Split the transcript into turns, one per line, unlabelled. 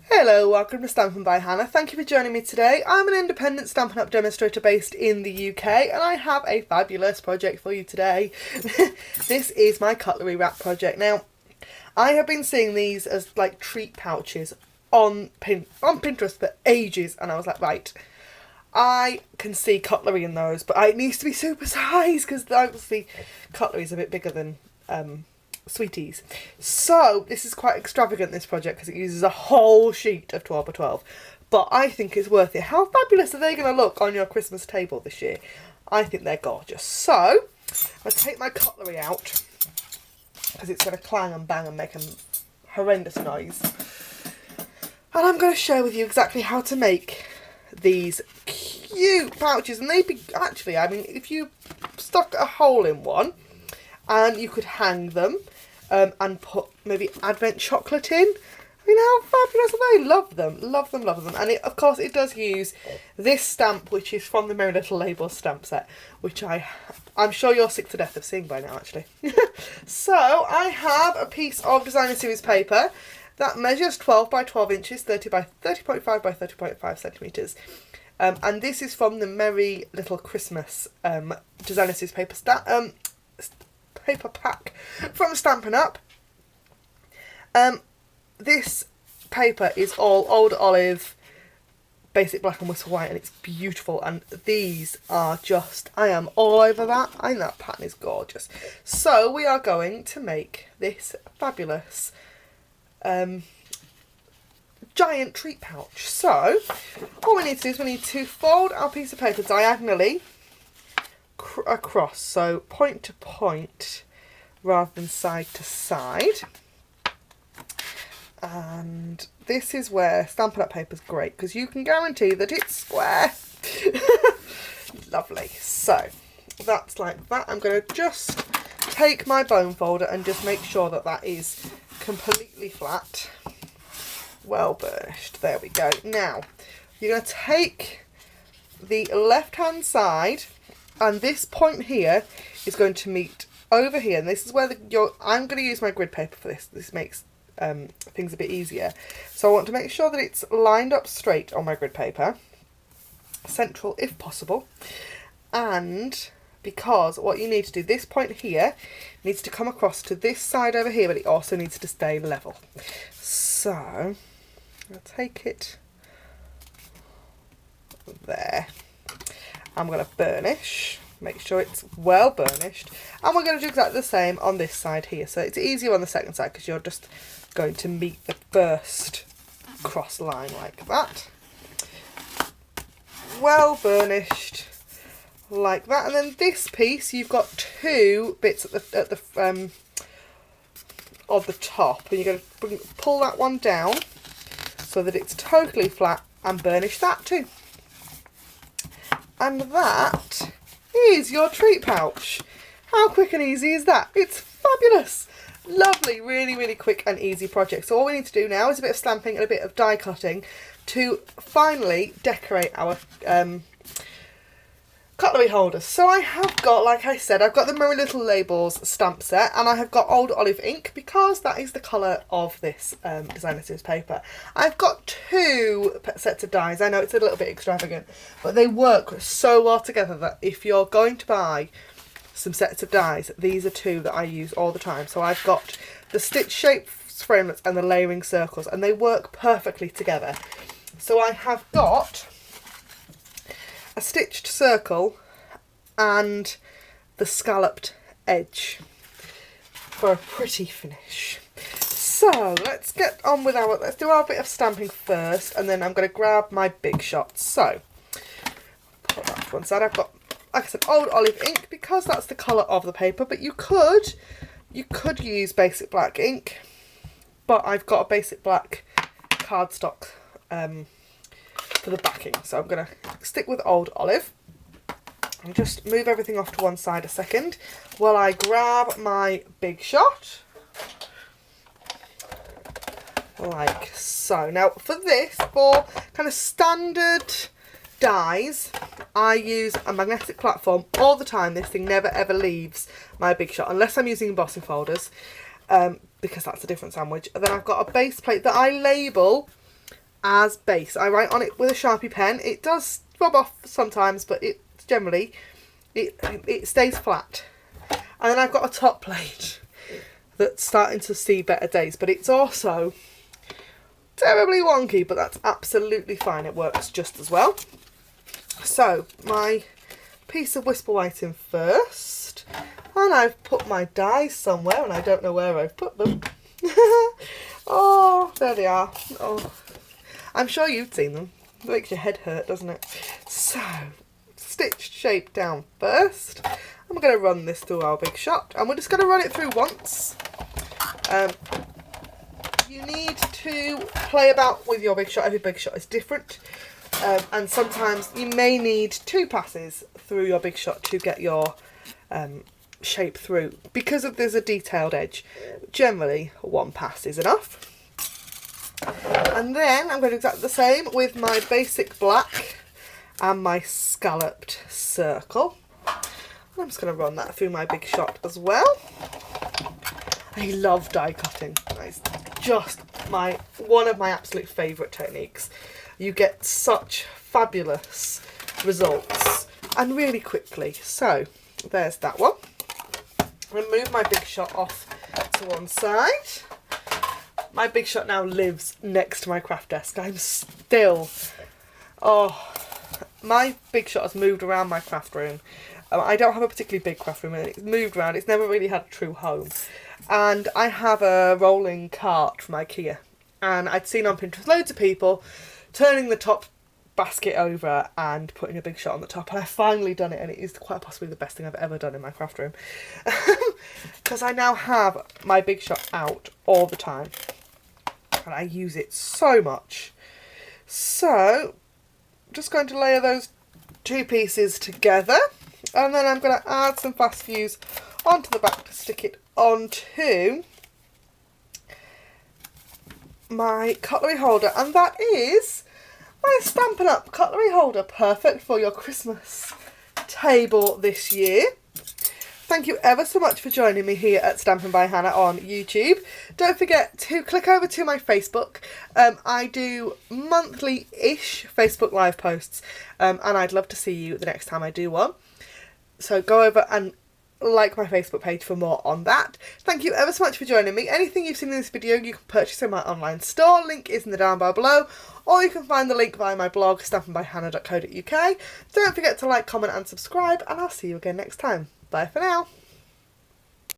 Hello, welcome to Stampin' by Hannah. Thank you for joining me today. I'm an independent Stampin' Up! Demonstrator based in the UK and I have a fabulous project for you today. This is my cutlery wrap project. Now, I have been seeing these as like treat pouches on Pinterest for ages and I was like, right, I can see cutlery in those, but it needs to be super size because obviously cutlery is a bit bigger than sweeties. So this is quite extravagant, this project, because it uses a whole sheet of 12 by 12, but I think it's worth it. How fabulous are they going to look on your Christmas table this year? I think they're gorgeous. So I'll take my cutlery out because it's going to clang and bang and make a horrendous noise, and I'm going to share with you exactly how to make these cute pouches. And they'd be, actually, I mean, if you stuck a hole in one and you could hang them and put maybe advent chocolate in. I mean, how fabulous are they? Love them, love them, love them. And of course it does use this stamp, which is from the Merry Little Labels stamp set, which I'm sure you're sick to death of seeing by now, actually. So I have a piece of Designer Series paper that measures 12 by 12 inches, 30 by 30.5 by 30.5 centimetres. And this is from the Merry Little Christmas Designer Series paper paper pack from Stampin' Up! This paper is all Old Olive, basic black and whistle white, and it's beautiful, and these are just, I am all over that. I think that pattern is gorgeous. So we are going to make this fabulous giant treat pouch. So what we need to do is we need to fold our piece of paper diagonally across, so point to point rather than side to side. And this is where Stampin' Up! Paper is great because you can guarantee that it's square. Lovely. So that's like that. I'm going to just take my bone folder and just make sure that that is completely flat, well burnished. There we go. Now you're going to take the left hand side, and this point here is going to meet over here, and this is where I'm going to use my grid paper for this. This makes things a bit easier. So I want to make sure that it's lined up straight on my grid paper, central if possible, and because what you need to do, this point here needs to come across to this side over here, but it also needs to stay level. So I'll take it there. I'm going to burnish, make sure it's well burnished, and we're going to do exactly the same on this side here. So it's easier on the second side because you're just going to meet the first cross line like that. Well burnished like that, and then this piece you've got two bits at the of the top, and you're going to pull that one down so that it's totally flat and burnish that too. And that is your treat pouch. How quick and easy is that? It's fabulous. Lovely, really, really quick and easy project. So all we need to do now is a bit of stamping and a bit of die cutting to finally decorate our cutlery holders. So I have got, like I said, I've got the Merry Little Labels stamp set, and I have got Old Olive ink because that is the colour of this Designer Series paper. I've got two sets of dies. I know it's a little bit extravagant, but they work so well together that if you're going to buy some sets of dies, these are two that I use all the time. So I've got the stitch shape framelits and the layering circles, and they work perfectly together. So I have got a stitched circle and the scalloped edge for a pretty finish. So let's get on with let's do our bit of stamping first, and then I'm going to grab my big shot. So put that to one side. I've got, like I said, Old Olive ink because that's the colour of the paper, but you could use basic black ink, but I've got a basic black cardstock for the backing, so I'm going to stick with Old Olive and just move everything off to one side a second while I grab my big shot like so. Now for kind of standard dies, I use a magnetic platform all the time. This thing never ever leaves my big shot unless I'm using embossing folders, because that's a different sandwich. And then I've got a base plate that I label as base. I write on it with a Sharpie pen. It does rub off sometimes, but it generally it stays flat. And then I've got a top plate that's starting to see better days, but it's also terribly wonky, but that's absolutely fine. It works just as well. So my piece of Whisper White in first, and I've put my dies somewhere and I don't know where I've put them. Oh, there they are. Oh, I'm sure you've seen them. It makes your head hurt, doesn't it? So, stitched shape down first. I'm going to run this through our Big Shot, and we're just going to run it through once. You need to play about with your Big Shot. Every Big Shot is different, and sometimes you may need 2 passes through your Big Shot to get your shape through. Because of there's a detailed edge, generally 1 pass is enough. And then I'm going to do exactly the same with my basic black and my scalloped circle. I'm just going to run that through my Big Shot as well. I love die cutting. It's just one of my absolute favourite techniques. You get such fabulous results and really quickly. So there's that one. I'm going to move my Big Shot off to one side. My Big Shot now lives next to my craft desk. I'm still... Oh, my Big Shot has moved around my craft room. I don't have a particularly big craft room and it's moved around. It's never really had a true home. And I have a rolling cart from IKEA. And I'd seen on Pinterest loads of people turning the top basket over and putting a Big Shot on the top. And I've finally done it, and it is quite possibly the best thing I've ever done in my craft room. Because I now have my Big Shot out all the time. And I use it so much. So, I'm just going to layer those 2 pieces together. And then I'm going to add some fast fuse onto the back to stick it onto my cutlery holder. And that is my Stampin' Up! Cutlery holder. Perfect for your Christmas table this year. Thank you ever so much for joining me here at Stampin' by Hannah on YouTube. Don't forget to click over to my Facebook. I do monthly-ish Facebook Live posts, and I'd love to see you the next time I do one. So go over and like my Facebook page for more on that. Thank you ever so much for joining me. Anything you've seen in this video you can purchase in my online store. Link is in the down bar below. Or you can find the link via my blog, stampinbyhannah.co.uk. Don't forget to like, comment and subscribe, and I'll see you again next time. Bye for now.